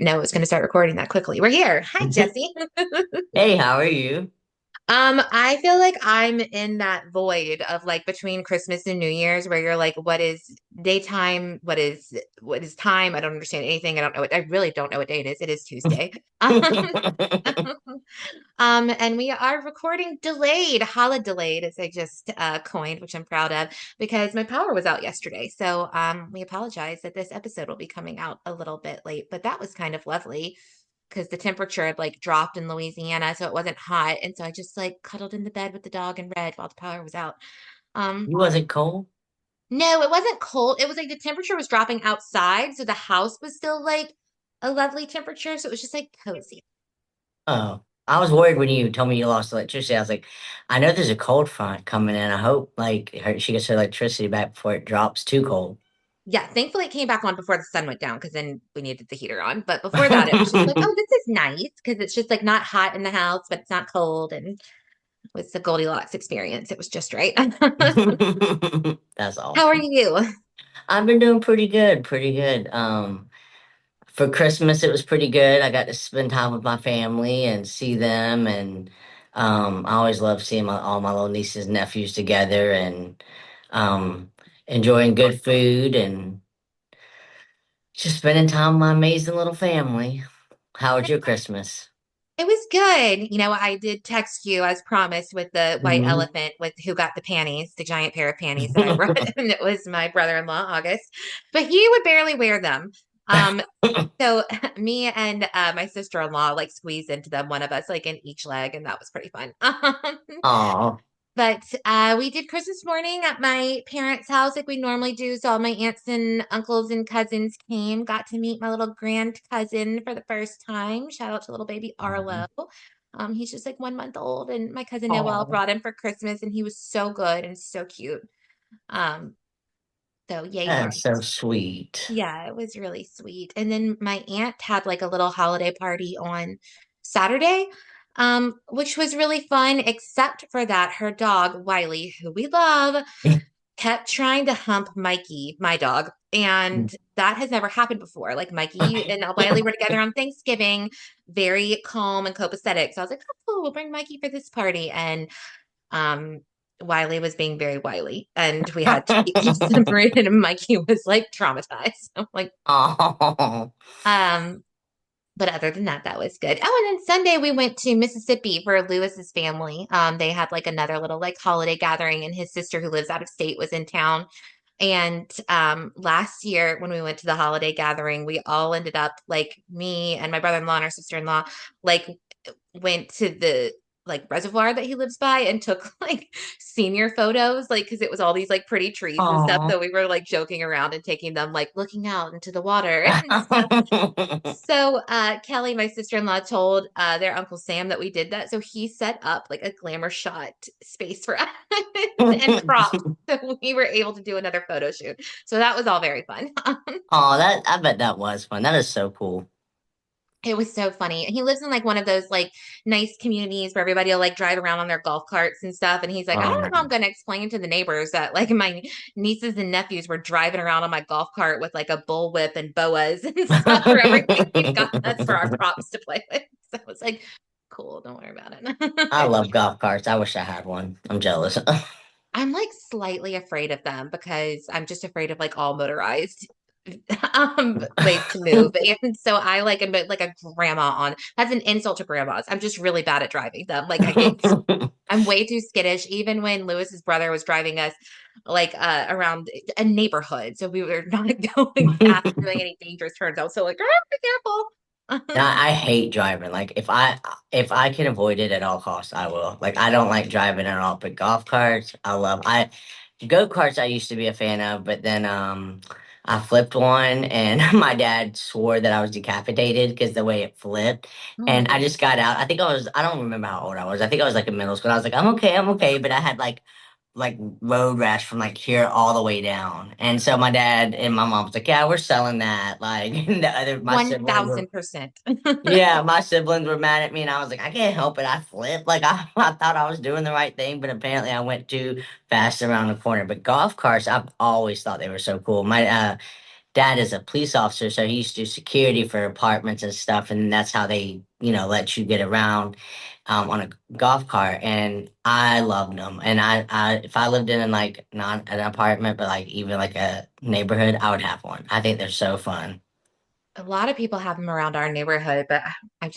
No, it's going to start recording that quickly. We're here. Hi, Jesse. Hey, how are you? I feel like I'm in that void of like between Christmas and New Year's where you're like, what is daytime? What is time? I don't understand anything. I don't know I really don't know what day it is. It is Tuesday. And we are recording delayed, holidelayed, as I just coined, which I'm proud of, because my power was out yesterday. So we apologize that this episode will be coming out a little bit late, but that was kind of lovely because the temperature had like dropped in Louisiana, so it wasn't hot. And so I just like cuddled in the bed with the dog and read while the power was out. Um, You wasn't cold? no, it wasn't cold. It was like the temperature was dropping outside, so the house was still like a lovely temperature. So it was just like cozy. Oh, I was worried when you told me you lost electricity. I was like, I know there's a cold front coming in. I hope she gets her electricity back before it drops too cold. Yeah, thankfully it came back on before the sun went down because then we needed the heater on. But before that, it was just like, oh, this is nice because it's just like not hot in the house, but it's not cold. And it was the Goldilocks experience. It was just right. That's How are awesome. you? I've been doing pretty good, pretty good. For Christmas it was pretty good. I got to spend time with my family and see them, and I always love seeing all my little nieces and nephews together, and um enjoying good food and just spending time with my amazing little family. How was your Christmas? It was good. I did text you as promised with the white Hmm. elephant with who got the panties, the giant pair of panties that I brought. And it was my brother-in-law, August, but he would barely wear them. Um, so me and my sister-in-law like squeezed into them, one of us like in each leg, and that was pretty fun. Oh, But we did Christmas morning at my parents' house like we normally do. So all my aunts and uncles and cousins came, got to meet my little grand cousin for the first time. Shout out to little baby Arlo. He's just like 1 month old, and my cousin Noelle oh, brought him for Christmas, and he was so good and so cute. Um, so yay for that's so sweet. yeah, it was really sweet. And then my aunt had like a little holiday party on Saturday, which was really fun, except for that her dog, Wiley, who we love, kept trying to hump Mikey, my dog. And that has never happened before. Like Mikey and Wiley were together on Thanksgiving, very calm and copacetic. So I was like, oh, cool, we'll bring Mikey for this party. And um, Wiley was being very wily, and we had to keep him separated. And Mikey was like traumatized. I'm like, Oh, um, but other than that, that was good. Oh, and then Sunday we went to Mississippi for Lewis's family. They had like another little like holiday gathering, and his sister who lives out of state was in town. And last year when we went to the holiday gathering, we all ended up like me and my brother-in-law and our sister-in-law like went to the like reservoir that he lives by and took like senior photos like because it was all these like pretty trees and stuff, oh. so we were like joking around and taking them like looking out into the water and stuff. So Kelly, my sister-in-law, told their Uncle Sam that we did that. So he set up like a glamour shot space for us and props. So we were able to do another photo shoot. So that was all very fun. Oh, that I bet that was fun. That is so cool. It was so funny. He lives in like one of those like nice communities where everybody will like drive around on their golf carts and stuff. And he's like, I don't know how I'm going to explain to the neighbors that like my nieces and nephews were driving around on my golf cart with like a bullwhip and boas and stuff for everything he's got us for our props to play with. So I was like, cool, don't worry about I it. love golf carts. I wish I had one. I'm jealous. I'm like slightly afraid of them because I'm just afraid of like all motorized ways to move. And so I like am like a grandma on that's an insult to grandmas. I'm just really bad at driving them. Like I'm way too skittish. Even when Lewis's brother was driving us like around a neighborhood. So we were not going fast, doing any dangerous turns. I was so like, oh, be careful. I hate driving. Like if I can avoid it at all costs, I will. Like I don't like driving at all. But golf carts, I go karts. I used to be a fan of, but then I flipped one, and my dad swore that I was decapitated because the way it flipped. Oh And I no. just got out. I don't remember how old I was. I think I was like in middle school. I was like, I'm okay. But I had like road rash from like here all the way down. And so my dad and my mom was like, yeah, we're selling that. Like the other my siblings were 1000%. yeah, my siblings were mad at me, and I was like, I can't help it. I flipped. Like I thought I was doing the right thing, but apparently I went too fast around the corner. But golf carts, I've always thought they were so cool. My dad is a police officer, so he used to do security for apartments and stuff, and that's how they, let you get around on a golf cart. And I loved them. And if I lived in like not an apartment, but like even like a neighborhood, I would have one. I think they're so fun. A lot of people have them around our neighborhood, but I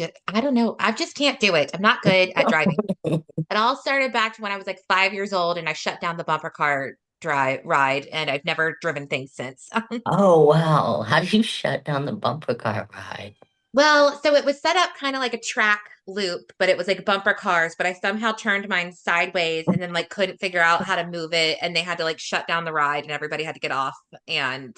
don't know. I just can't do it. I'm not good at driving. It all started back to when I was like 5 years old and I shut down the bumper car drive ride and I've never driven things since. Oh wow. How do you shut down the bumper car ride? Well, so it was set up kind of like a track loop, but it was like bumper cars, but I somehow turned mine sideways and then like couldn't figure out how to move it and they had to like shut down the ride and everybody had to get off and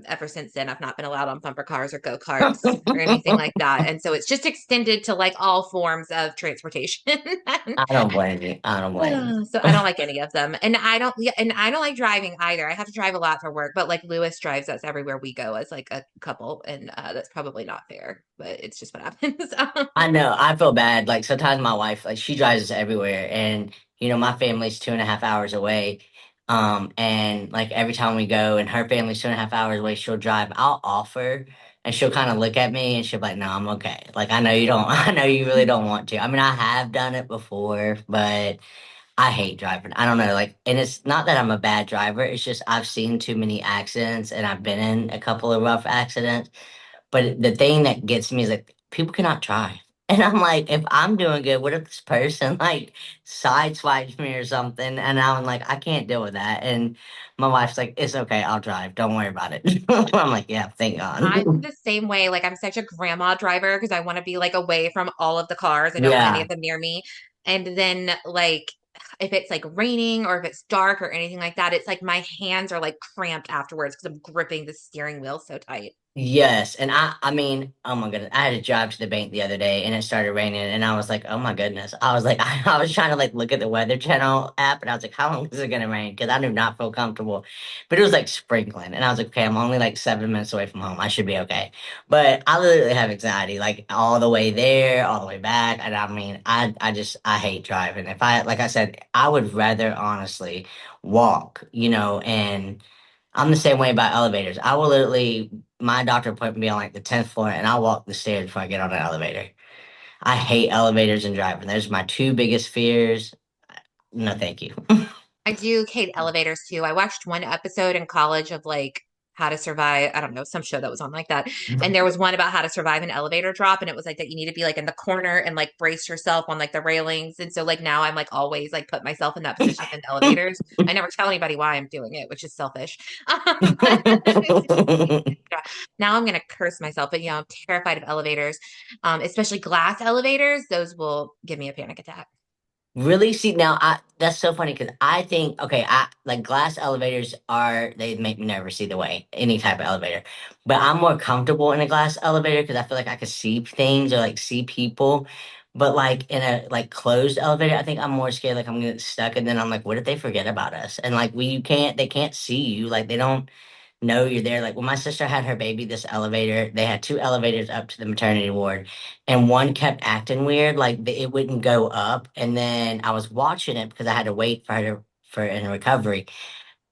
ever since then, I've not been allowed on bumper cars or go-karts or anything like that. And so it's just extended to like all forms of transportation. I don't blame you. I don't blame So I don't like any of them. And I don't yeah, and I don't like driving either. I have to drive a lot for work, but like Lewis drives us everywhere we go as like a couple, and that's probably not fair, but it's just what happens. I know. I feel bad. Like sometimes my wife, like she drives us everywhere, and my family's 2.5 hours away. And like every time we go, and her family's 2.5 hours away, she'll drive. I'll offer, and she'll kind of look at me, and she'll be like, "No, I'm okay." Like I know you don't. I know you really don't want to. I mean, I have done it before, but I hate driving. I don't know. Like, and it's not that I'm a bad driver. It's just I've seen too many accidents, and I've been in a couple of rough accidents. But the thing that gets me is like people cannot drive. And I'm like, if I'm doing good, what if this person like sideswipes me or something? And I'm like, I can't deal with that. And my wife's like, it's okay, I'll drive. Don't worry about it. I'm like, yeah, thank I'm God. the same way. Like I'm such a grandma driver because I want to be like away from all of the cars. I don't want any Yeah. of them near me. And then like if it's like raining or if it's dark or anything like that, it's like my hands are like cramped afterwards because I'm gripping the steering wheel so tight. Yes, and I mean, oh my goodness, I had to drive to the bank the other day, and it started raining, and I was like, oh my goodness, I was like, I was trying to like look at the Weather Channel app, and I was like, how long is it gonna rain? Because I do not feel comfortable, but it was like sprinkling, and I was like, okay, I'm only like 7 minutes away from home, I should be okay. But I literally have anxiety, like all the way there, all the way back, and I mean, I hate driving. If I, like I said, I would rather honestly walk, and. I'm the same way about elevators. I will literally, my doctor put me on like the 10th floor and I'll walk the stairs before I get on an elevator. I hate elevators and driving. Those are my two biggest fears. No, thank you. I do hate elevators too. I watched one episode in college of like how to survive, I don't know, some show that was on like that. And there was one about how to survive an elevator drop. And it was like that you need to be like in the corner and like brace yourself on like the railings. And so like now I'm like always like put myself in that position in elevators. I never tell anybody why I'm doing it, which is selfish. But now I'm gonna curse myself. But I'm terrified of elevators, especially glass elevators. Those will give me a panic attack. Really? See, now I that's so funny because I think okay, I like glass elevators they make me never see the way, any type of elevator. But I'm more comfortable in a glass elevator because I feel like I can see things or like see people. But like in a like closed elevator, I think I'm more scared like I'm gonna get stuck and then I'm like, what if they forget about us? And like they can't see you, like they don't know you're there. Like when my sister had her baby, this elevator, they had two elevators up to the maternity ward, and one kept acting weird, like it wouldn't go up. And then I was watching it because I had to wait for her for in recovery.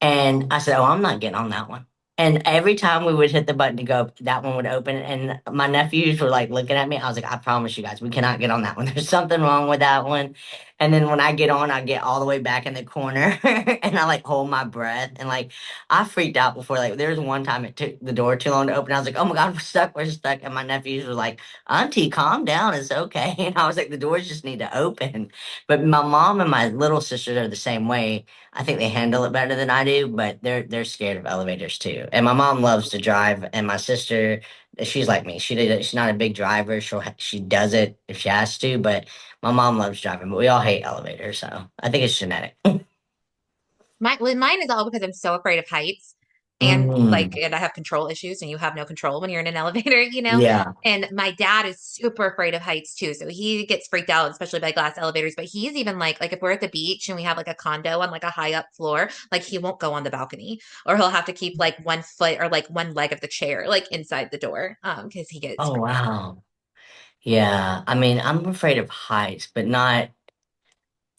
And I said, "Oh, I'm not getting on that one." And every time we would hit the button to go, that one would open. And my nephews were like looking at me. I was like, "I promise you guys, we cannot get on that one. There's something wrong with that one." And then when I get on, I get all the way back in the corner and I like hold my breath. And like I freaked out before. Like there was one time it took the door too long to open. I was like, "Oh my God, we're stuck, we're stuck." And my nephews were like, "Auntie, calm down. It's okay." And I was like, "The doors just need to open." But my mom and my little sisters are the same way. I think they handle it better than I do, but they're scared of elevators too. And my mom loves to drive, and my sister, she's like me. She's not a big driver. She does it if she has to, but my mom loves driving. But we all hate elevators, so I think it's genetic. Mine is all because I'm so afraid of heights and Mm, and I have control issues and you have no control when you're in an elevator. yeah. And my dad is super afraid of heights too. So he gets freaked out, especially by glass elevators. But he's even like if we're at the beach and we have like a condo on like a high up floor, like he won't go on the balcony or he'll have to keep like 1 foot or like one leg of the chair like inside the door because he gets Oh freaked out. wow. Yeah. I mean, I'm afraid of heights, but not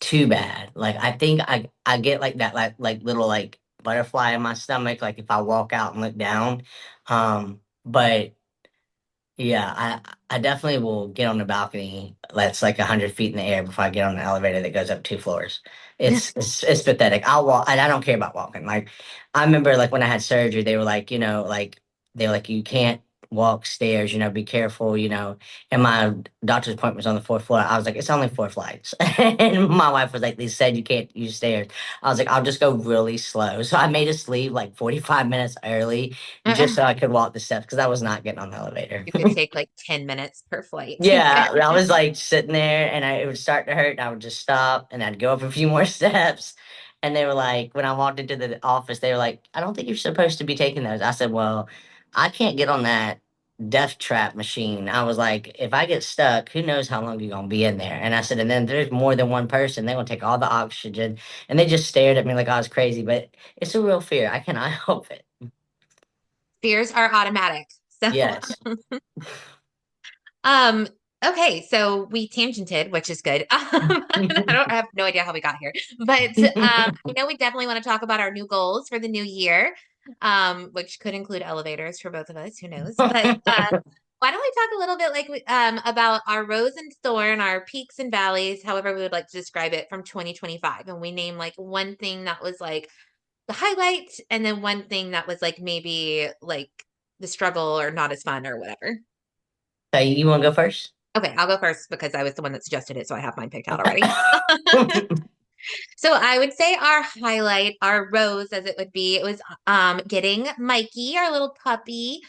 too bad. Like I think I get like that like little like butterfly in my stomach, like if I walk out and look down. But yeah, I definitely will get on the balcony that's like 100 feet in the air before I get on the elevator that goes up 2 floors. It's pathetic. I'll walk, and I don't care about walking. Like I remember, like when I had surgery, they were like, like they were like, you can't walk stairs. Be careful. And my doctor's appointment was on the fourth floor. I was like, it's only 4 flights, and my wife was like, they said you can't use stairs. I was like, I'll just go really slow. So I made us leave like 45 minutes early just so I could walk the steps because I was not getting on the elevator. You could take like 10 minutes per flight. Yeah, I was like sitting there and it would start to hurt and I would just stop and I'd go up a few more steps. And they were like, when I walked into the office, they were like, I don't think you're supposed to be taking those. I said, well, I can't get on that death trap machine. I was like, if I get stuck, who knows how long you're going to be in there? And I said, and then there's more than one person. They're going to take all the oxygen. And they just stared at me like I was crazy. But it's a real fear. I cannot help it. Fears are automatic. So, Yes. um, okay, so we tangented, which is good. I have no idea how we got here, but I know we definitely want to talk about our new goals for the new year, which could include elevators for both of us. Who knows? But why don't we talk a little bit about our rose and thorn, our peaks and valleys, however we would like to describe it from 2025, and we name like one thing that was like the highlight, and then one thing that was like maybe like the struggle or not as fun or whatever. So you want to go first? Okay, I'll go first because I was the one that suggested it, so I have mine picked out Okay. already. So I would say our highlight, our rose as it would be, it was getting Mikey, our little puppy.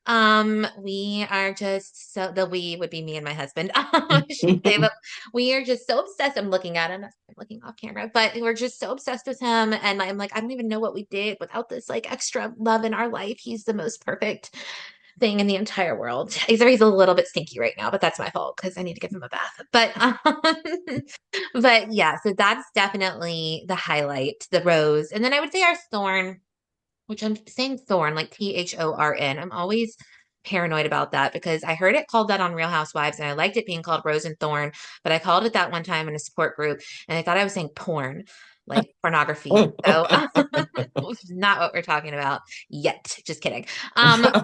We are just so the we would be me and my husband. I should say, but we are just so obsessed. I'm looking at him. I'm looking off camera, but we're just so obsessed with him. And I'm like, I don't even know what we did without this like extra love in our life. He's the most perfect thing in the entire world. He's a little bit stinky right now, but that's my fault because I need to give him a bath. But yeah, so that's definitely the highlight, the rose. And then I would say our thorn, which I'm saying thorn, like Thorn. I'm always paranoid about that because I heard it called that on Real Housewives and I liked it being called Rose and Thorn, but I called it that one time in a support group and I thought I was saying porn, like pornography. So which is not what we're talking about yet. Just kidding. But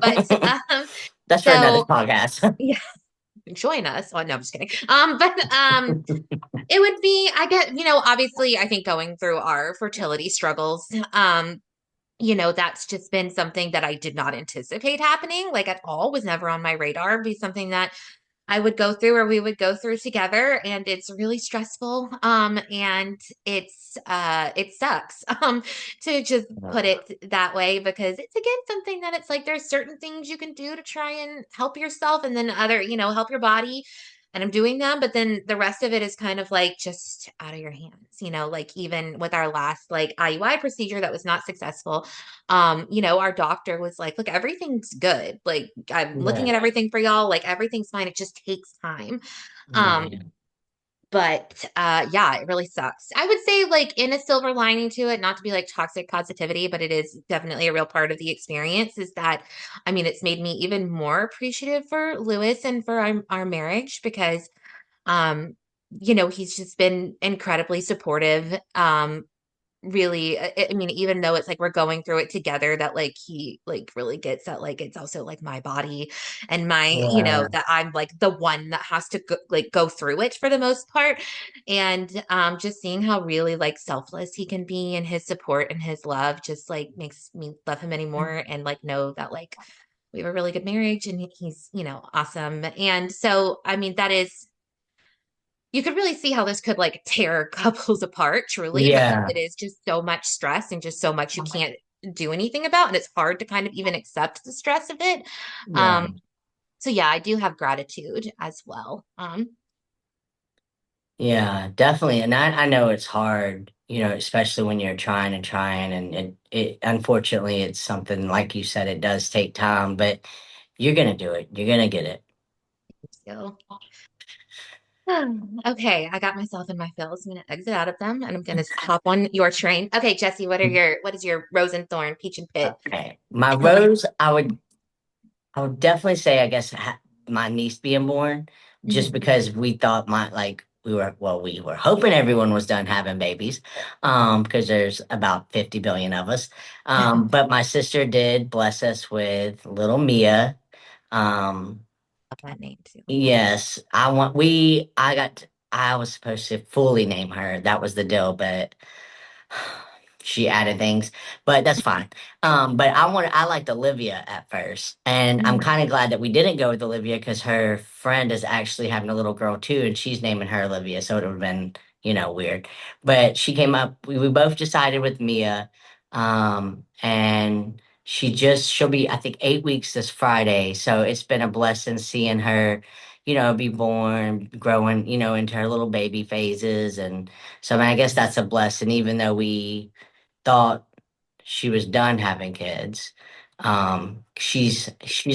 That's for another so podcast. yeah, join us. Oh, no, I'm just kidding. But it would be, I get, obviously, I think going through our fertility struggles, that's just been something that I did not anticipate happening, like at all, was never on my radar, be something that I would go through or we would go through together. And it's really stressful. And it sucks, to just put it that way, because it's again something that it's like there's certain things you can do to try and help yourself and then other, help your body. And I'm doing them, but then the rest of it is kind of like just out of your hands, like even with our last like IUI procedure that was not successful, our doctor was like, look, everything's good. Like I'm looking at Yeah. everything for y'all. Like everything's fine. It just takes time. Um, Yeah. but yeah, it really sucks. I would say like in a silver lining to it, not to be like toxic positivity, but it is definitely a real part of the experience is that, I mean, it's made me even more appreciative for Lewis and for our marriage because um, he's just been incredibly supportive. Really, I mean, even though it's like we're going through it together, that like he like really gets that like it's also like my body and my, Yeah. that I'm like the one that has to go through it for the most part. And just seeing how really like selfless he can be and his support and his love just like makes me love him anymore and like know that like we have a really good marriage and he's, awesome. And so, I mean, that is, you could really see how this could like tear couples apart, truly, because Yeah. it is just so much stress and just so much you can't do anything about. And it's hard to kind of even accept the stress of it. Yeah. Um, so yeah, I do have gratitude as well. Yeah, definitely. And I know it's hard, especially when you're trying and trying and it unfortunately it's something like you said, it does take time, but you're gonna do it. You're gonna get it. So okay, I got myself in my feels. I'm gonna exit out of them and I'm gonna hop on your train. Okay, Jesse, what is your rose and thorn, peach and pit? Okay. My rose, I would definitely say, I guess, my niece being born, just Mhm. because we thought my like we were hoping everyone was done having babies, because there's about 50 billion of us. But my sister did bless us with little Mia. Um, Love that name too. yes, I was supposed to fully name her. That was the deal, but she added things, but that's fine. But I liked Olivia at first, and I'm Mm. kind of glad that we didn't go with Olivia because her friend is actually having a little girl too, and she's naming her Olivia, so it would have been, weird. But she came up, we both decided with Mia, and she'll be, I think, 8 weeks this Friday, so it's been a blessing seeing her, be born, growing, into her little baby phases, and so I mean, I guess that's a blessing, even though we thought she was done having kids. She's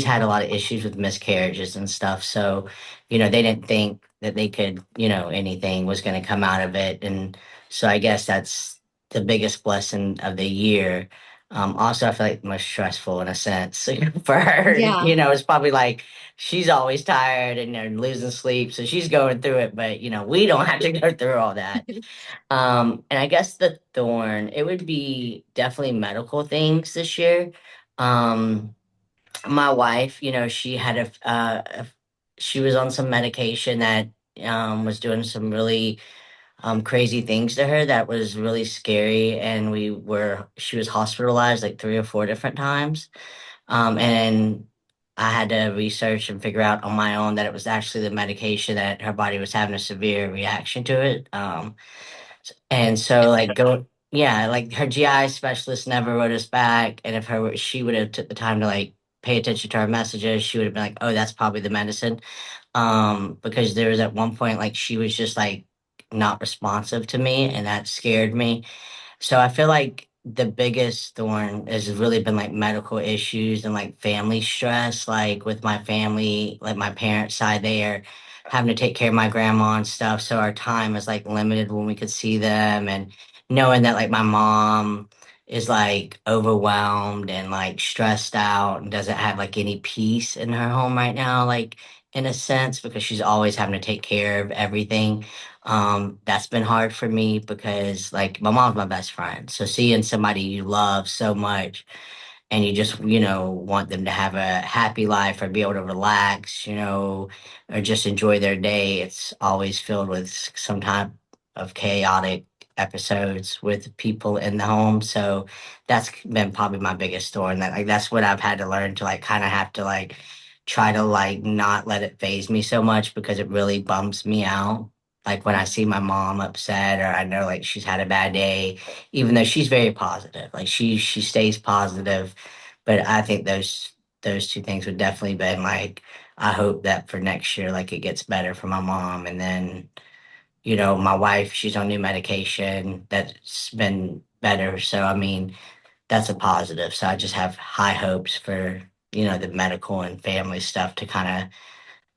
had a lot of issues with miscarriages and stuff. So, they didn't think that they could, anything was going to come out of it. And so I guess that's the biggest blessing of the year. Also, I feel like most stressful in a sense for her. Yeah. It's probably like she's always tired and losing sleep, so she's going through it. But we don't have to go through all that. And I guess the thorn, it would be definitely medical things this year. Um, my wife, she was on some medication that was doing some really crazy things to her that was really scary, and she was hospitalized like 3 or 4 different times. And I had to research and figure out on my own that it was actually the medication that her body was having a severe reaction to it. And so yeah, like her GI specialist never wrote us back. And if she would have took the time to like pay attention to our messages, she would have been like, oh, that's probably the medicine. Because there was at one point, like she was just like not responsive to me and that scared me. So I feel like the biggest thorn has really been like medical issues and like family stress, like with my family, like my parents' side, they are having to take care of my grandma and stuff. So our time is like limited when we could see them, and knowing that like my mom is like overwhelmed and like stressed out and doesn't have like any peace in her home right now, like in a sense, because she's always having to take care of everything. That's been hard for me because like my mom's my best friend. So seeing somebody you love so much and you just, want them to have a happy life or be able to relax, or just enjoy their day, it's always filled with some type of chaotic episodes with people in the home. So that's been probably my biggest thorn. That's what I've had to learn to like kind of have to like try to like not let it phase me so much because it really bums me out. Like when I see my mom upset or I know like she's had a bad day, even though she's very positive, like she stays positive. But I think those two things would definitely been like I hope that for next year like it gets better for my mom. And then my wife, she's on new medication that's been better. So I mean that's a positive. So I just have high hopes for the medical and family stuff to kind of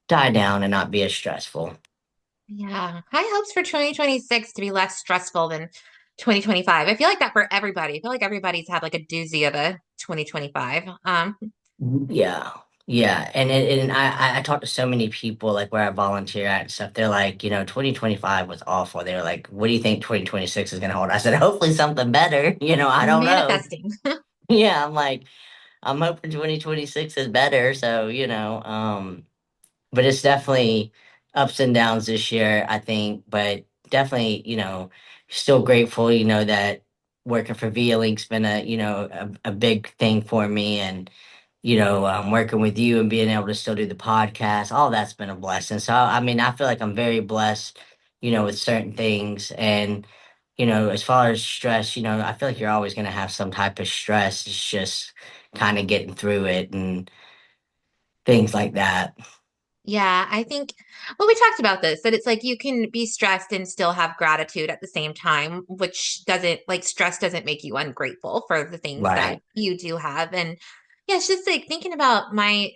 die down and not be as stressful. Yeah. High hopes for 2026 to be less stressful than 2025. I feel like that for everybody. I feel like everybody's had like a doozy of a 2025. Yeah. Yeah. And I talked to so many people like where I volunteer at and stuff. They're like, 2025 was awful. They were like, what do you think 2026 is gonna hold? I said, hopefully something better. I don't know. Manifesting. Yeah, I'm like, I'm hoping 2026 is better. So, but it's definitely ups and downs this year, I think. But definitely, still grateful, that working for Via Link's been a big thing for me. And working with you and being able to still do the podcast, all that's been a blessing. So, I mean, I feel like I'm very blessed, with certain things. And, as far as stress, I feel like you're always going to have some type of stress. It's just kind of getting through it and things like that. Yeah, I think, well, we talked about this, that it's like you can be stressed and still have gratitude at the same time, which doesn't, like, stress doesn't make you ungrateful for the things that Right. you do have. And yeah, it's just like thinking about my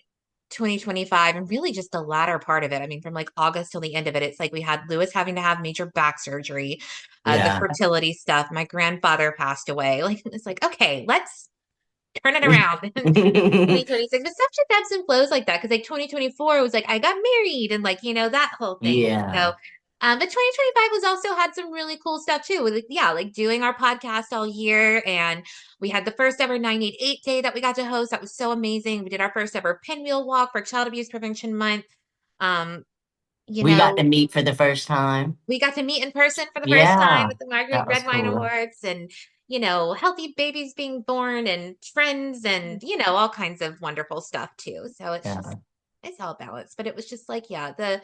2025 and really just the latter part of it. I mean, from like August till the end of it, it's like we had Lewis having to have major back surgery, the Yeah. fertility stuff. My grandfather passed away. Like, it's like, okay, let's turn it around in 2026. But stuff just ebbs and flows like that. Cause like 2024 was like, I got married and like, that whole thing. So Yeah. But 2025 was also had some really cool stuff too. Like, yeah, like doing our podcast all year. And we had the first ever 988 day that we got to host. That was so amazing. We did our first ever pinwheel walk for Child Abuse Prevention Month. Um, you We got to know, meet for the first time. we got to meet in person for the first time Yeah, at the Marguerite that was Red Wine cool. Awards and, healthy babies being born and friends and, all kinds of wonderful stuff too. So Yeah. it's all balanced. But it was just like, yeah, the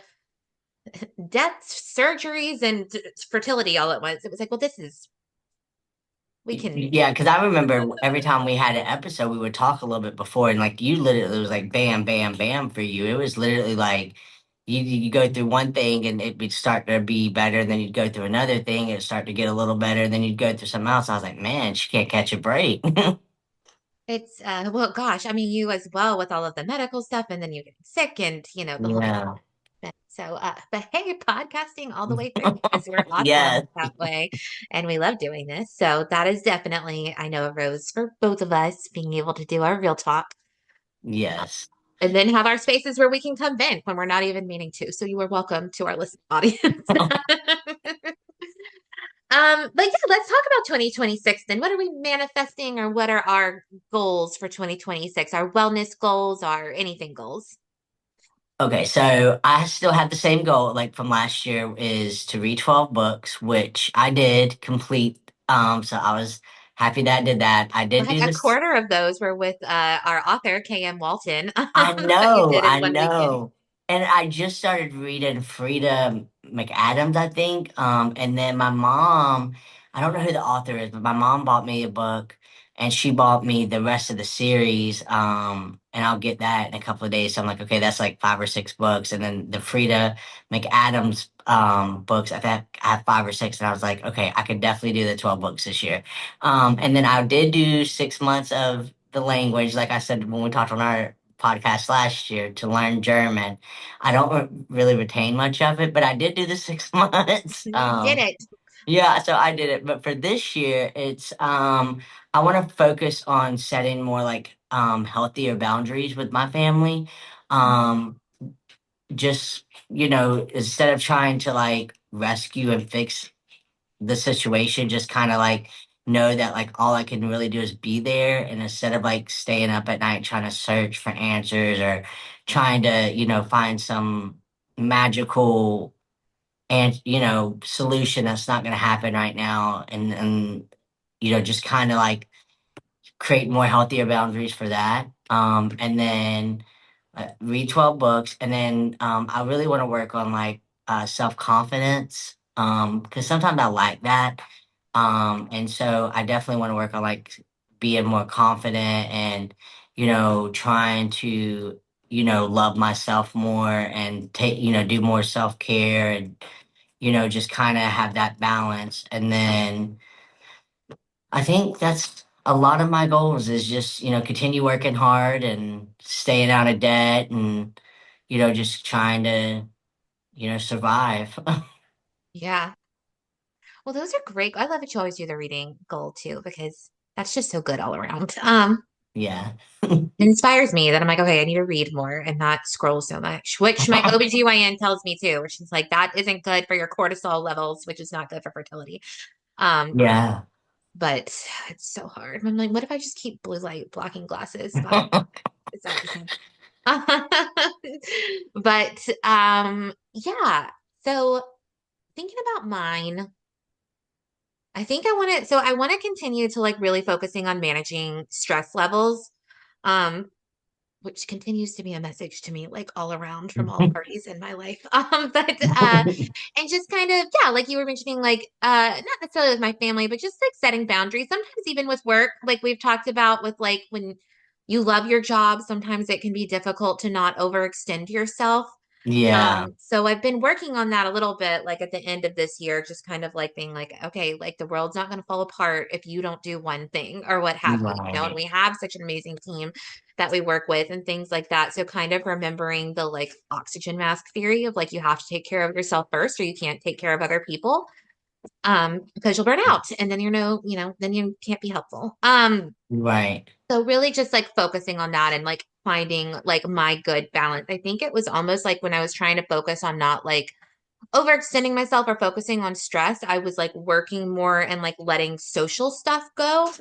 deaths, surgeries, and fertility all at once. It was like, well, we can. Yeah, because I remember every time we had an episode, we would talk a little bit before, and like you literally, it was like bam, bam, bam for you. It was literally like you go through one thing and it would start to be better, and then you'd go through another thing, it'd start to get a little better, and then you'd go through something else. I was like, man, she can't catch a break. It's well, gosh, I mean, you as well with all of the medical stuff, and then you get sick, and the whole. Yeah. So, but hey, podcasting all the way through because we're awesome Yes. that way, and we love doing this. So that is definitely, I know, a rose for both of us being able to do our real talk, Yes. and then have our spaces where we can come vent when we're not even meaning to. So you are welcome to our listening audience. But yeah, let's talk about 2026 then. What are we manifesting or what are our goals for 2026? Our wellness goals, our anything goals? Okay, so I still have the same goal like from last year is to read 12 books, which I did complete. So I was happy that I did that. I did Like do a this. quarter of those were with our author, K.M. Walton, I that you know, did in I one weekend. know. And I just started reading Frida McAdams, I think. And then my mom, I don't know who the author is, but my mom bought me a book and she bought me the rest of the series. And I'll get that in a couple of days. So I'm like, okay, that's like 5 or 6 books. And then the Frida McAdams books, I have 5 or 6, and I was like, okay, I could definitely do the 12 books this year. And then I did do 6 months of the language, like I said when we talked on our podcast last year, to learn German. I don't really retain much of it, but I did do the 6 months. You did it. Yeah, so I did it. But for this year, it's I want to focus on setting more like healthier boundaries with my family. Um, just instead of trying to like rescue and fix the situation, just kind of like know that like all I can really do is be there, and instead of like staying up at night trying to search for answers or trying to find some magical and solution that's not going to happen right now, and just kind of like create more healthier boundaries for that. And then read 12 books. And then I really want to work on like self-confidence because sometimes I lack that. And so I definitely want to work on like being more confident and, trying to, love myself more and take, do more self-care and, just kind of have that balance. And then I think that's a lot of my goals is just, continue working hard and staying out of debt and, just trying to, survive. Yeah. Well, those are great. I love that you always do the reading goal too, because that's just so good all around. Yeah. It inspires me that I'm like, okay, I need to read more and not scroll so much, which my OBGYN tells me too, where she's like, that isn't good for your cortisol levels, which is not good for fertility. Um, Yeah. but it's so hard. I'm like, what if I just keep blue light blocking glasses? But is that the same? But yeah. So thinking about mine, I think I want to continue to like really focusing on managing stress levels. Um, which continues to be a message to me like all around from all parties in my life. But and just kind of, yeah, like you were mentioning, like not necessarily with my family, but just like setting boundaries, sometimes even with work, like we've talked about with like when you love your job, sometimes it can be difficult to not overextend yourself. Yeah. So I've been working on that a little bit, like at the end of this year, just kind of like being like, okay, like the world's not going to fall apart if you don't do one thing or what have you, and Right. we have such an amazing team that we work with and things like that. So kind of remembering the like oxygen mask theory of like you have to take care of yourself first or you can't take care of other people because you'll burn out and then then you can't be helpful. Right. So really just like focusing on that and like finding like my good balance. I think it was almost like when I was trying to focus on not like overextending myself or focusing on stress. I was like working more and like letting social stuff go,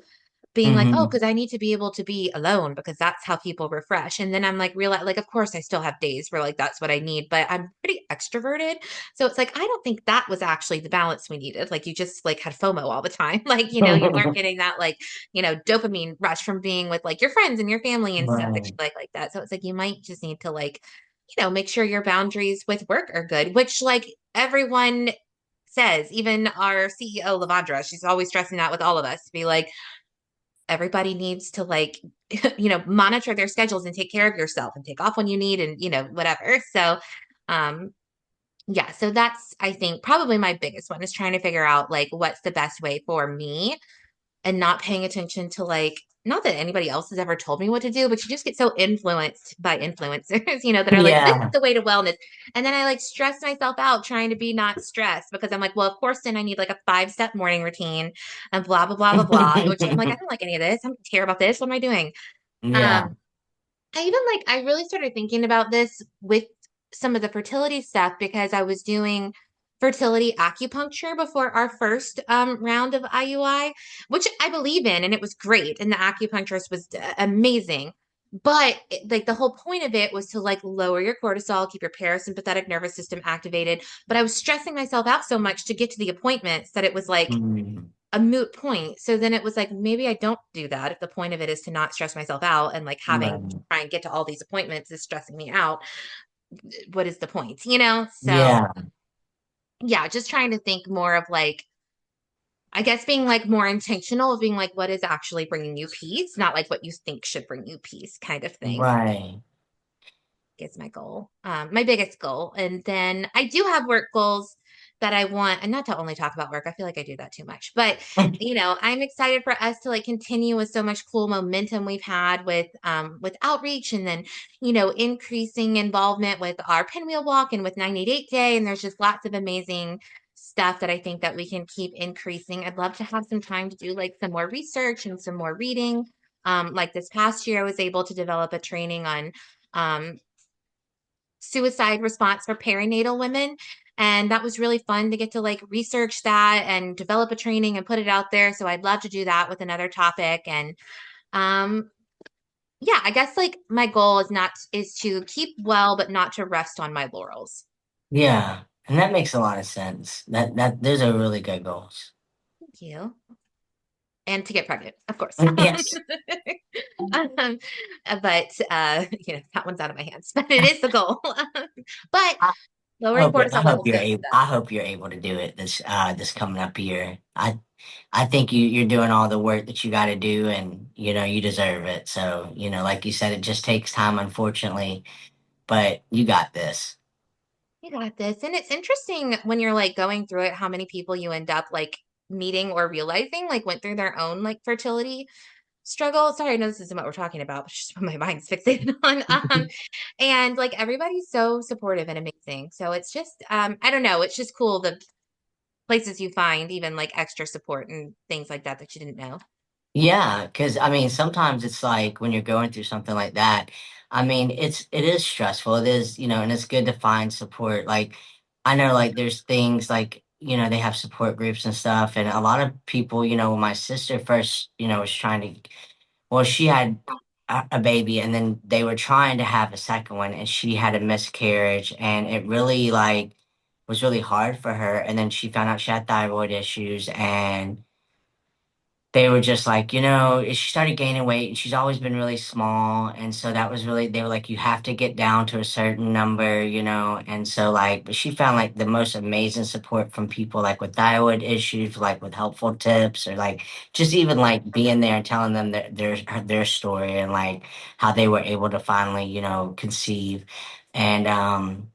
being like, oh, Hmm. because I need to be able to be alone because that's how people refresh. And then I'm like, realize, like, of course, I still have days where like that's what I need, but I'm pretty extroverted. So it's like, I don't think that was actually the balance we needed. Like, you just like had FOMO all the time. Like, you weren't getting that like, dopamine rush from being with like your friends and your family and stuff that you Right. like that. So it's like, you might just need to like, make sure your boundaries with work are good, which like everyone says, even our CEO, Lavandra, she's always stressing that with all of us to be like, everybody needs to like monitor their schedules and take care of yourself and take off when you need and whatever. So um yeah, so that's, I think, probably my biggest one is trying to figure out like what's the best way for me and not paying attention to like, not that anybody else has ever told me what to do, but you just get so influenced by influencers, that are like, this is Yeah. the way to wellness. And then I like stress myself out trying to be not stressed because I'm like, well, of course, then I need like a 5-step morning routine and blah, blah, blah, blah, blah, which I'm like, I don't like any of this. I don't care about this. What am I doing? Yeah. Um, I really started thinking about this with some of the fertility stuff because I was doing fertility acupuncture before our first round of IUI, which I believe in, and it was great, and the acupuncturist was amazing. But like the whole point of it was to like lower your cortisol, keep your parasympathetic nervous system activated. But I was stressing myself out so much to get to the appointments that it was like Mm. a moot point. So then it was like, maybe I don't do that if the point of it is to not stress myself out and like having to Right. try and get to all these appointments is stressing me out. What is the point? So Yeah. yeah, just trying to think more of like, I guess being like more intentional of being like, what is actually bringing you peace, not like what you think should bring you peace kind of thing. Right. Is my goal, my biggest goal. And then I do have work goals that I want, and not to only talk about work. I feel like I do that too much, but I'm excited for us to like continue with so much cool momentum we've had with outreach, and then increasing involvement with our pinwheel walk and with 98 day. And there's just lots of amazing stuff that I think that we can keep increasing. I'd love to have some time to do like some more research and some more reading. Like this past year, I was able to develop a training on um, suicide response for perinatal women. And that was really fun to get to like research that and develop a training and put it out there. So I'd love to do that with another topic. And um, yeah, I guess like my goal is to keep well, but not to rest on my laurels. Yeah. And that makes a lot of sense. That those are really good goals. Thank you. And to get pregnant, of course. Yes. Um, but that one's out of my hands. But it is the goal. But lowering I cortisol hope levels you're good. able So I hope you're able to do it this coming up year. I think you're doing all the work that you got to do, and you deserve it. So, like you said, it just takes time, unfortunately, but you got this. you got this. And it's interesting when you're like going through it, how many people you end up like meeting or realizing like went through their own like fertility struggle. Sorry, I know this isn't what we're talking about, but it's just what my mind's fixated on. And like everybody's so supportive and amazing. So it's just I don't know, it's just cool the places you find even like extra support and things like that that you didn't know. Yeah, because I mean, sometimes it's like when you're going through something like that. I mean, it is stressful. It is, and it's good to find support. Like, I know, like, there's things like, they have support groups and stuff, and a lot of people, when my sister first, was trying to, well, she had a baby, and then they were trying to have a second one, and she had a miscarriage, and it really like was really hard for her. And then she found out she had thyroid issues, and they were just like, she started gaining weight and she's always been really small. And so that was really, they were like, you have to get down to a certain number, And so like, but she found like the most amazing support from people like with thyroid issues, like with helpful tips or like just even like being there and telling them their story and like how they were able to finally, conceive. And,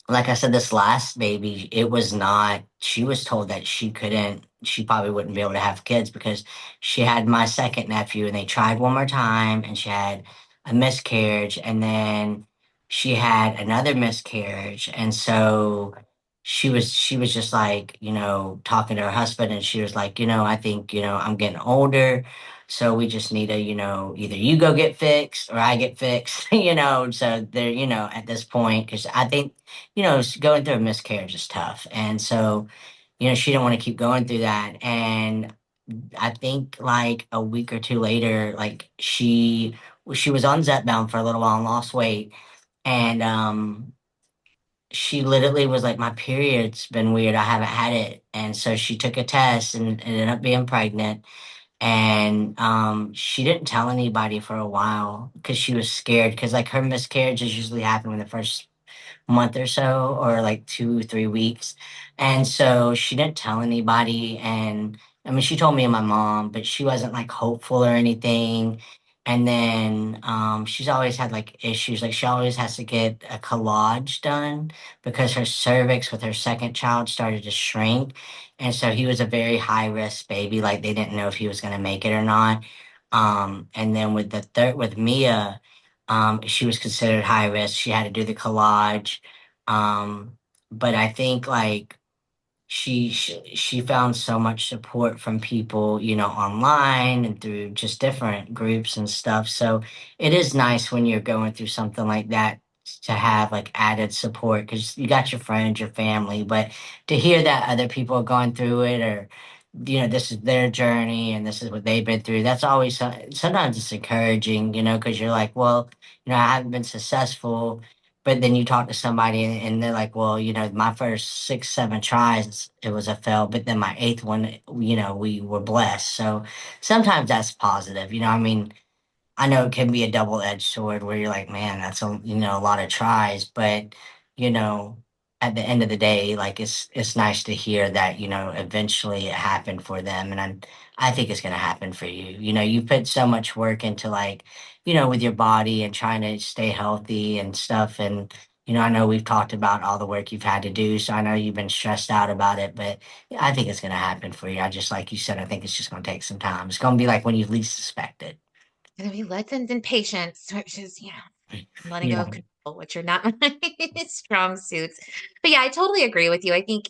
like I said, this last baby, it was not, she was told that she probably wouldn't be able to have kids because she had my second nephew and they tried one more time and she had a miscarriage and then she had another miscarriage. And so she was just like, talking to her husband and she was like, I think, I'm getting older. So we just need to, either you go get fixed or I get fixed, so they're, at this point, because I think, going through a miscarriage is tough. And so, she didn't want to keep going through that. And I think like a week or two later, like she was on Zepbound for a little while and lost weight. And she literally was like, my period's been weird. I haven't had it. And so she took a test and ended up being pregnant. And she didn't tell anybody for a while because she was scared because like her miscarriages usually happen in the first month or so, or like 2 3 weeks. And so she didn't tell anybody. And I mean, she told me and my mom, but she wasn't like hopeful or anything. And then she's always had like issues. Like she always has to get a collage done because her cervix with her second child started to shrink. And so he was a very high risk baby. Like they didn't know if he was going to make it or not. And then with with Mia, she was considered high risk. She had to do the collage. Um, but I think like she found so much support from people, online and through just different groups and stuff. So it is nice when you're going through something like that to have like added support because you got your friends, your family, but to hear that other people are going through it or this is their journey and this is what they've been through. That's always sometimes it's encouraging, because you're like, well, I haven't been successful, but then you talk to somebody and they're like, well, my first 6 7 tries, it was a fail, but then my eighth one, we were blessed. So sometimes that's positive. I mean, I know it can be a double-edged sword where you're like, man, that's a lot of tries, but you know, at the end of the day, like it's nice to hear that, eventually it happened for them. And I think it's gonna happen for you. You put so much work into like, with your body and trying to stay healthy and stuff. And I know we've talked about all the work you've had to do, so I know you've been stressed out about it, but yeah, I think it's gonna happen for you. I just like you said, I think it's just gonna take some time. It's gonna be like when you least suspect it. Gonna be lessons in patience, which is, letting go Yeah. of control, which are not my strong suits. But yeah, I totally agree with you. I think,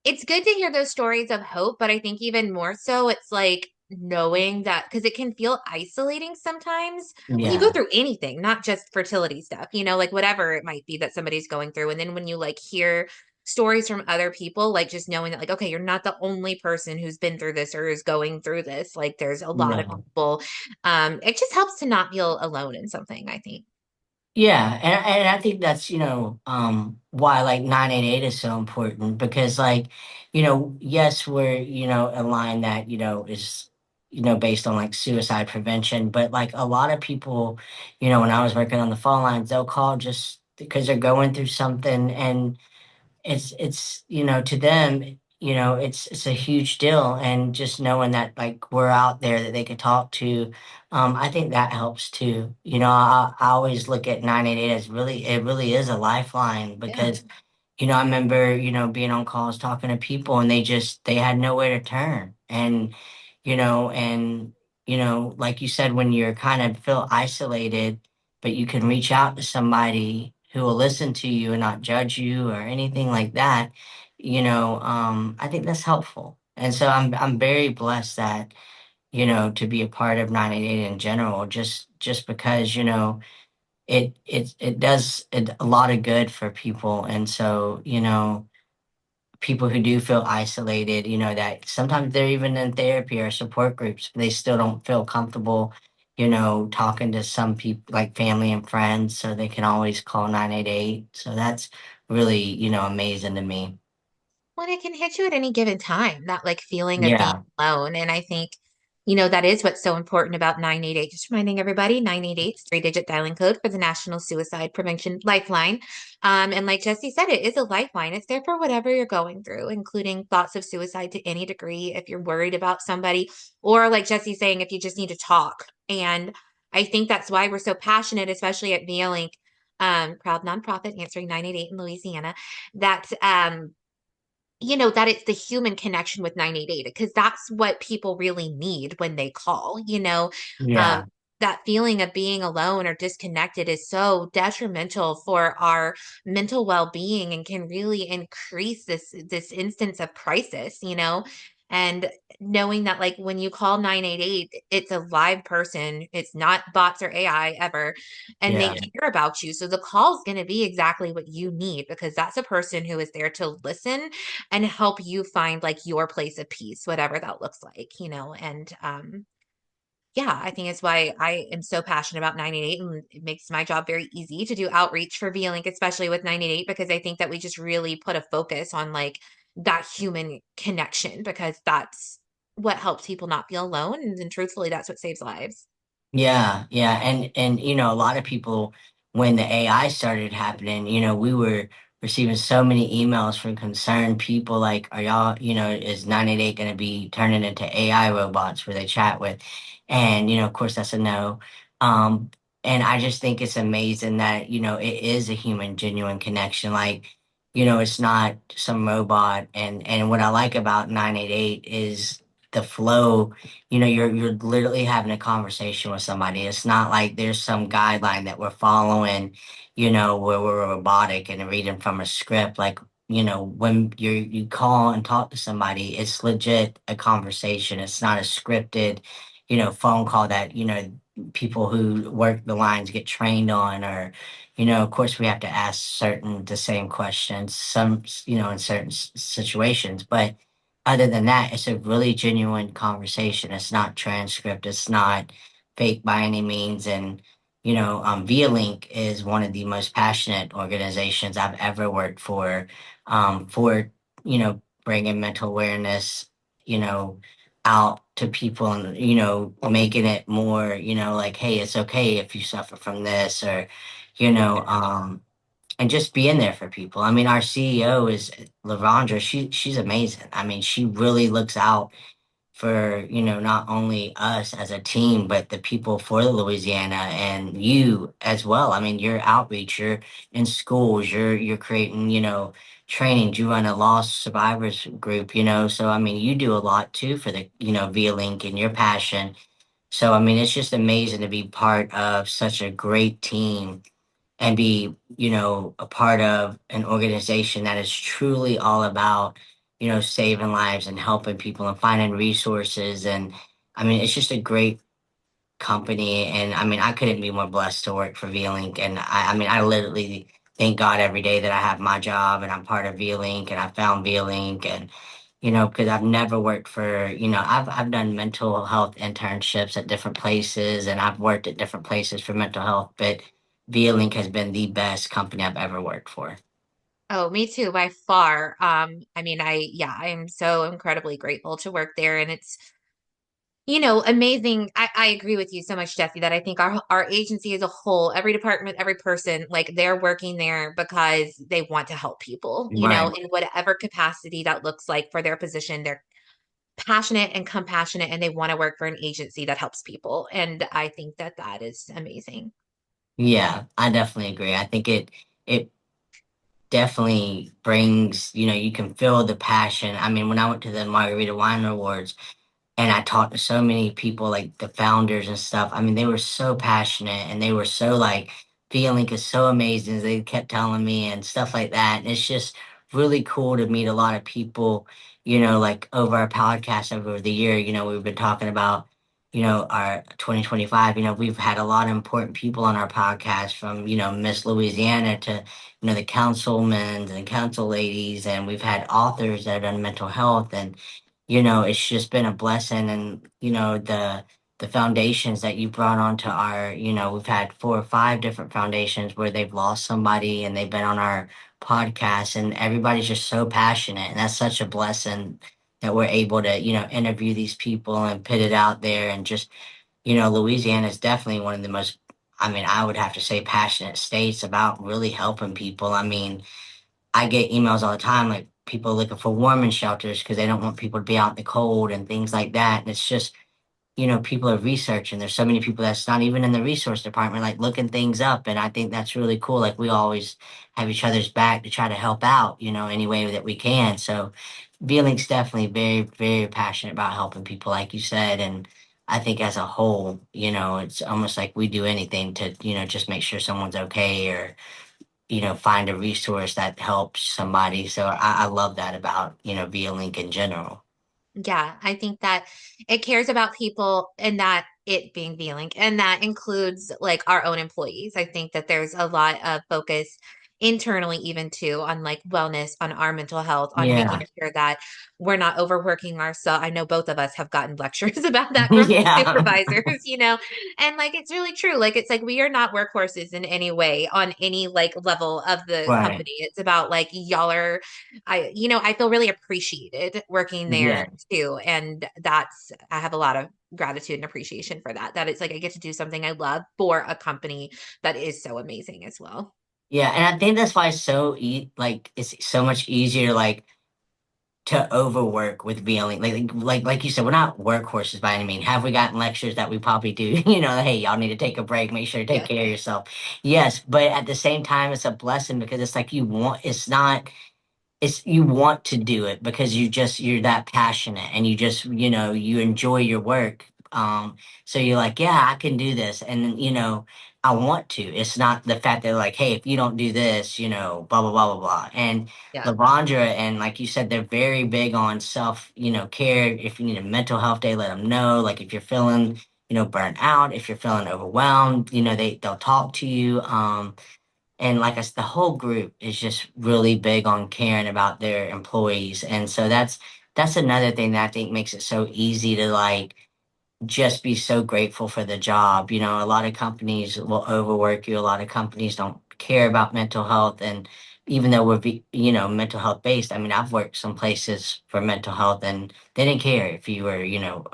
it's good to hear those stories of hope, but I think even more so, it's like knowing that because it can feel isolating sometimes when you go Yeah. through anything, not just fertility stuff, like whatever it might be that somebody's going through. And then when you like hear stories from other people, like just knowing that, like, okay, you're not the only person who's been through this or is going through this. Like, there's a lot of Yeah. people. It just helps to not feel alone in something, I think. Yeah, and I think that's, why like 988 is so important because like, yes, we're, a line that, is, based on like suicide prevention, but like a lot of people, when I was working on the phone lines, they'll call just because they're going through something and it's to them it's a huge deal and just knowing that like we're out there that they can talk to. I think that helps too. I always look at 988 as really it really is a lifeline Yeah. because I remember, being on calls talking to people and they had nowhere to turn. And, like you said, when you're kind of feel isolated, but you can reach out to somebody who will listen to you and not judge you or anything like that, I think that's helpful. And so I'm very blessed that, to be a part of 988 in general, just because, it does a lot of good for people. And so, people who do feel isolated, that sometimes they're even in therapy or support groups, but they still don't feel comfortable, talking to some people like family and friends, so they can always call 988. So that's really, amazing to me. When it can hit you at any given time, that like feeling of being Yeah. alone. And I think, that is what's so important about 988. Just reminding everybody, 988 is three-digit dialing code for the National Suicide Prevention Lifeline. And like Jesse said, it is a lifeline. It's there for whatever you're going through, including thoughts of suicide to any degree, if you're worried about somebody, or like Jesse's saying, if you just need to talk. And I think that's why we're so passionate, especially at VLink, proud nonprofit answering 988 in Louisiana, that that it's the human connection with 988 because that's what people really need when they call, um, Yeah. that feeling of being alone or disconnected is so detrimental for our mental well-being and can really increase this instance of crisis. And knowing that like when you call 988, it's a live person, it's not bots or AI ever, and they Yeah. care about you. So the call is going to be exactly what you need because that's a person who is there to listen and help you find like your place of peace, whatever that looks like, and yeah, I think it's why I am so passionate about 988, and it makes my job very easy to do outreach for V-Link, especially with 988, because I think that we just really put a focus on like that human connection because that's what helps people not feel alone. And then truthfully, that's what saves lives. Yeah, yeah, and a lot of people when the AI started happening, we were receiving so many emails from concerned people like, are y'all, is 988 going to be turning into AI robots where they chat with? And of course that's a no. Um, and I just think it's amazing that, it is a human genuine connection. Like, it's not some robot. And what I like about 988 is the flow. You're literally having a conversation with somebody. It's not like there's some guideline that we're following, where we're robotic and reading from a script. Like, when you call and talk to somebody, it's legit a conversation. It's not a scripted, phone call that, people who work the lines get trained on, or, of course we have to ask the same questions, some, in certain situations, but other than that, it's a really genuine conversation. It's not transcript. It's not fake by any means. And, ViaLink is one of the most passionate organizations I've ever worked for, bringing mental awareness, you know, out to people and, making it more, like, hey, it's okay if you suffer from this or, you know, um, and just being there for people. I mean, our CEO is Lavondra. She's amazing. I mean, she really looks out for, not only us as a team, but the people for Louisiana and you as well. I mean, your outreach, you're in schools, you're creating, trainings. You run a lost survivors group, so I mean, you do a lot too for the, Via Link and your passion. So I mean, it's just amazing to be part of such a great team and be, a part of an organization that is truly all about, saving lives and helping people and finding resources. And I mean, it's just a great company. And I mean, I couldn't be more blessed to work for V-Link. And I mean, I literally thank God every day that I have my job and I'm part of V-Link and I found V-Link and, because I've never worked for, I've done mental health internships at different places and I've worked at different places for mental health, but V-Link has been the best company I've ever worked for. Oh, me too, by far. I mean, yeah, I am so incredibly grateful to work there, and it's amazing. I agree with you so much, Jesse, that I think our agency as a whole, every department, every person, like they're working there because they want to help people, Right. in whatever capacity that looks like for their position. They're passionate and compassionate, and they want to work for an agency that helps people. And I think that that is amazing. Yeah, I definitely agree. I think it definitely brings, you can feel the passion. I mean, when I went to the Margarita Wine Awards, and I talked to so many people, like the founders and stuff. I mean, they were so passionate and they were so like, feeling is so amazing. They kept telling me and stuff like that. And it's just really cool to meet a lot of people, like over our podcast over the year, we've been talking about, our 2025, we've had a lot of important people on our podcast from, Miss Louisiana to, the councilmen and council ladies. And we've had authors that have done mental health and, it's just been a blessing and, the foundations that you brought onto our, we've had 4 or 5 different foundations where they've lost somebody and they've been on our podcast and everybody's just so passionate and that's such a blessing that we're able to, interview these people and put it out there and just, Louisiana is definitely one of the most, I mean, I would have to say passionate states about really helping people. I mean, I get emails all the time, like people looking for warming shelters because they don't want people to be out in the cold and things like that. And it's just, people are researching. There's so many people that's not even in the resource department, like looking things up. And I think that's really cool. Like we always have each other's back to try to help out, any way that we can. So Link's definitely very, very passionate about helping people, like you said. And I think as a whole, it's almost like we do anything to, just make sure someone's okay or find a resource that helps somebody. So I love that about, ViaLink in general. Yeah, I think that it cares about people and that it being feeling, and that includes like our own employees. I think that there's a lot of focus internally, even too, on like wellness, on our mental health, on making Yeah. sure that we're not overworking ourselves. I know both of us have gotten lectures about that from Yeah. supervisors, and like it's really true. Like it's like we are not workhorses in any way on any like level of the Right. company. It's about like y'all are I feel really appreciated working there Yeah. too. And I have a lot of gratitude and appreciation for that. That it's like I get to do something I love for a company that is so amazing as well. Yeah. And I think that's why it's like it's so much easier like to overwork with feeling like you said, we're not workhorses by any means. Have we gotten lectures that we probably do, hey, y'all need to take a break, make sure to take Yes. care of yourself. Yes, but at the same time it's a blessing because it's like it's not it's you want to do it because you're that passionate and you just you enjoy your work. So you're like, yeah, I can do this, and I want to. It's not the fact that like, hey, if you don't do this, blah blah blah blah blah. And Yeah. Lavandra, and like you said, they're very big on self care. If you need a mental health day, let them know. Like if you're feeling burnt out, if you're feeling overwhelmed, they'll talk to you. And like I said, the whole group is just really big on caring about their employees. And so that's another thing that I think makes it so easy to like just be so grateful for the job. A lot of companies will overwork you. A lot of companies don't care about mental health. And even though mental health based, I mean, I've worked some places for mental health and they didn't care if you were,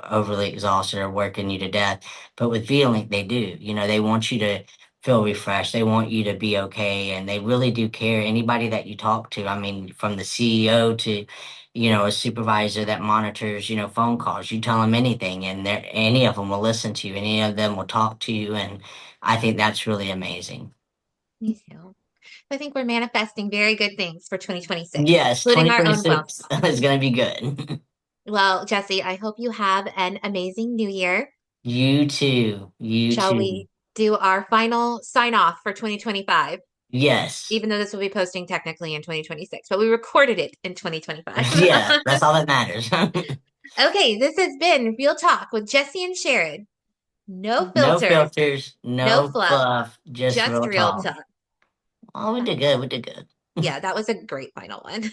overly exhausted or working you to death. But with V-Link, they do. They want you to feel refreshed. They want you to be okay. And they really do care. Anybody that you talk to, I mean, from the CEO to a supervisor that monitors, phone calls. You tell them anything, and any of them will listen to you. Any of them will talk to you, and I think that's really amazing. Me too. I think we're manifesting very good things for 2026, Yes, including our own 2026 wellness. is going to be good. Well, Jesse, I hope you have an amazing new year. You too. You Shall too. we do our final sign off for 2025? Yes. Even though this will be posting technically in 2026, but we recorded it in 2025. Yeah, that's all that matters. Okay, this has been Real Talk with Jesse and Sherrod. No No filters, filters, no no fluff, fluff, just just real real talk. talk. Oh, we did good. We did good. Yeah, that was a great final one.